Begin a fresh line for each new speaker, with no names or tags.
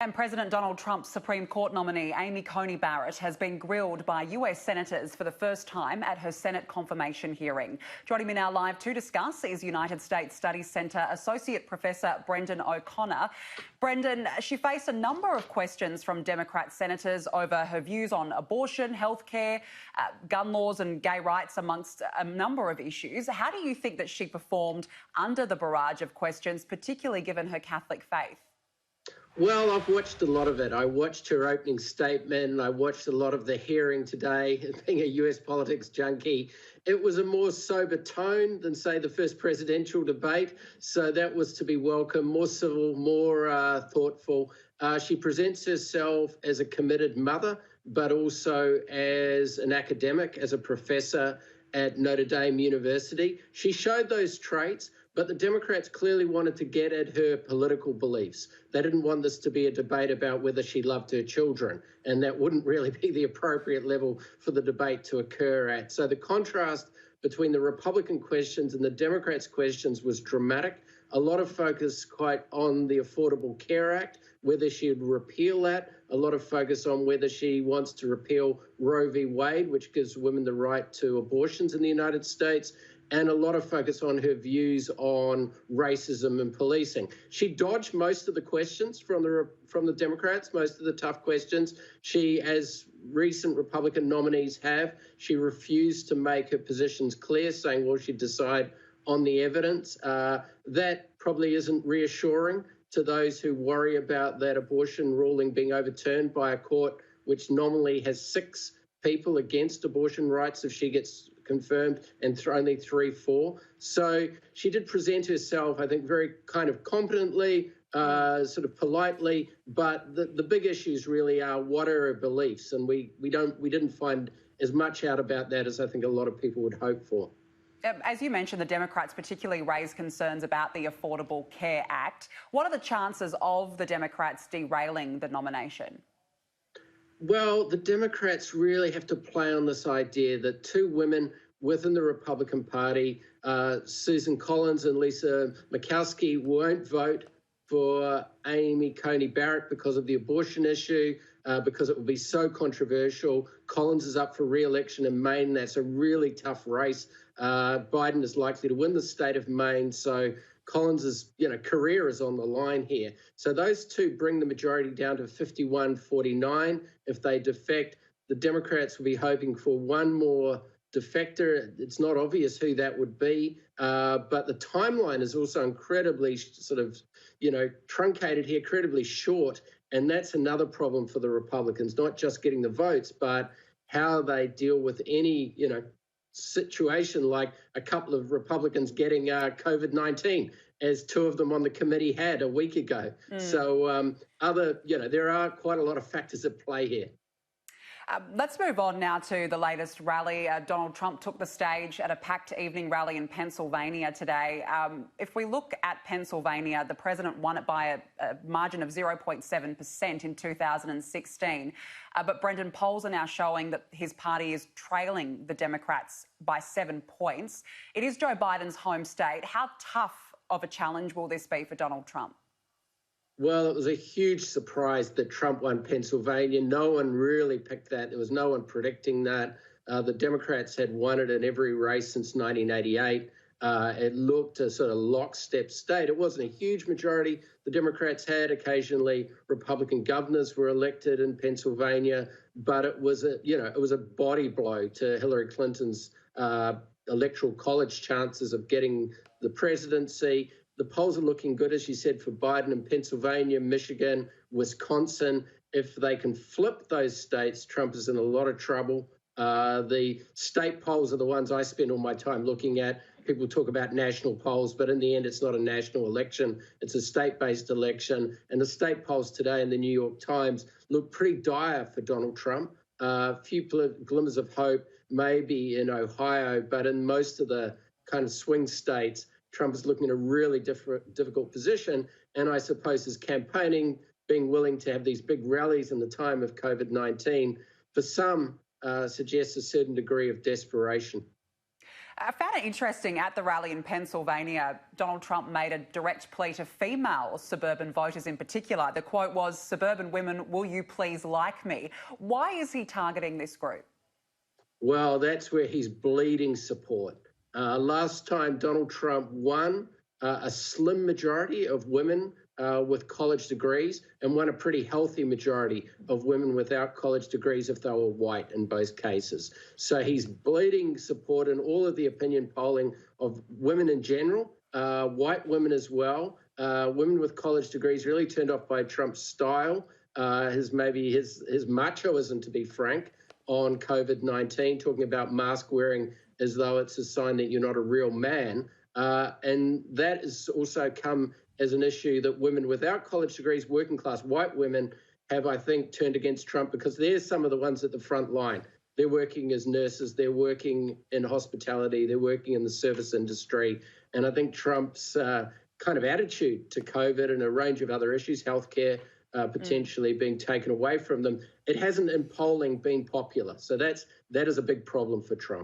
And President Donald Trump's Supreme Court nominee, Amy Coney Barrett, has been grilled by US senators for the first time at her Senate confirmation hearing. Joining me now live to discuss is United States Studies Centre Associate Professor Brendon O'Connor. Brendon, she faced a number of questions from Democrat senators over her views on abortion, healthcare, gun laws and gay rights, amongst a number of issues. How do you think that she performed under the barrage of questions, particularly given her Catholic faith?
Well, I've watched a lot of it. I watched her opening statement. I watched a lot of the hearing today. Being a US politics junkie, it was a more sober tone than, say, the first presidential debate. So that was to be welcome, more civil, more thoughtful. She presents herself as a committed mother, but also as an academic, as a professor at Notre Dame University. She showed those traits, but the Democrats clearly wanted to get at her political beliefs. They didn't want this to be a debate about whether she loved her children, and that wouldn't really be the appropriate level for the debate to occur at. So the contrast between the Republican questions and the Democrats' questions was dramatic. A lot of focus quite on the Affordable Care Act, whether she would repeal that, a lot of focus on whether she wants to repeal Roe v. Wade, which gives women the right to abortions in the United States, and a lot of focus on her views on racism and policing. She dodged most of the questions from the Democrats, most of the tough questions. She, as recent Republican nominees have, she refused to make her positions clear, saying, well, she'd decide on the evidence. That probably isn't reassuring to those who worry about that abortion ruling being overturned by a court which nominally has 6 people against abortion rights if she gets confirmed, and only 3 for. So she did present herself, I think, very kind of competently, sort of politely, but the big issues really are what are her beliefs, and we didn't find as much out about that as I think a lot of people would hope for.
As you mentioned, the Democrats particularly raised concerns about the Affordable Care Act. What are the chances of the Democrats derailing the nomination?
Well, the Democrats really have to play on this idea that 2 women within the Republican Party, Susan Collins and Lisa Murkowski, won't vote for Amy Coney Barrett because of the abortion issue, because it will be so controversial. Collins is up for re-election in Maine. That's a really tough race. Biden is likely to win the state of Maine, so Collins's career is on the line here. So those 2 bring the majority down to 51-49. If they defect, the Democrats will be hoping for one more defector. It's not obvious who that would be, but the timeline is also incredibly truncated here, incredibly short, and that's another problem for the Republicans, not just getting the votes, but how they deal with any, situation like a couple of Republicans getting COVID-19, as 2 of them on the committee had a week ago. So there are quite a lot of factors at play here.
Let's move on now to the latest rally. Donald Trump took the stage at a packed evening rally in Pennsylvania today. If we look at Pennsylvania, the president won it by a margin of 0.7% in 2016. But Brendon, polls are now showing that his party is trailing the Democrats by 7 points. It is Joe Biden's home state. How tough of a challenge will this be for Donald Trump?
Well, it was a huge surprise that Trump won Pennsylvania. No one really picked that. There was no one predicting that. The Democrats had won it in every race since 1988. It looked a sort of lockstep state. It wasn't a huge majority the Democrats had. Occasionally, Republican governors were elected in Pennsylvania, but it was a body blow to Hillary Clinton's electoral college chances of getting the presidency. The polls are looking good, as you said, for Biden in Pennsylvania, Michigan, Wisconsin. If they can flip those states, Trump is in a lot of trouble. The state polls are the ones I spend all my time looking at. People talk about national polls, but in the end, it's not a national election. It's a state-based election. And the state polls today in the New York Times look pretty dire for Donald Trump. A few glimmers of hope, maybe in Ohio, but in most of the kind of swing states, Trump is looking at a really difficult position. And I suppose his campaigning, being willing to have these big rallies in the time of COVID-19, for some suggests a certain degree of desperation.
I found it interesting at the rally in Pennsylvania, Donald Trump made a direct plea to female suburban voters in particular. The quote was, "Suburban women, will you please like me?" Why is he targeting this group?
Well, that's where he's bleeding support. Last time Donald Trump won, a slim majority of women with college degrees and won a pretty healthy majority of women without college degrees if they were white in both cases. So he's bleeding support in all of the opinion polling of women in general, white women as well. Women with college degrees really turned off by Trump's style, his machoism, to be frank, on COVID-19, talking about mask wearing as though it's a sign that you're not a real man. And that has also come as an issue that women without college degrees, working class white women, have, I think, turned against Trump because they're some of the ones at the front line. They're working as nurses, they're working in hospitality, they're working in the service industry. And I think Trump's kind of attitude to COVID and a range of other issues, healthcare, potentially being taken away from them, it hasn't in polling been popular. So that is a big problem for Trump.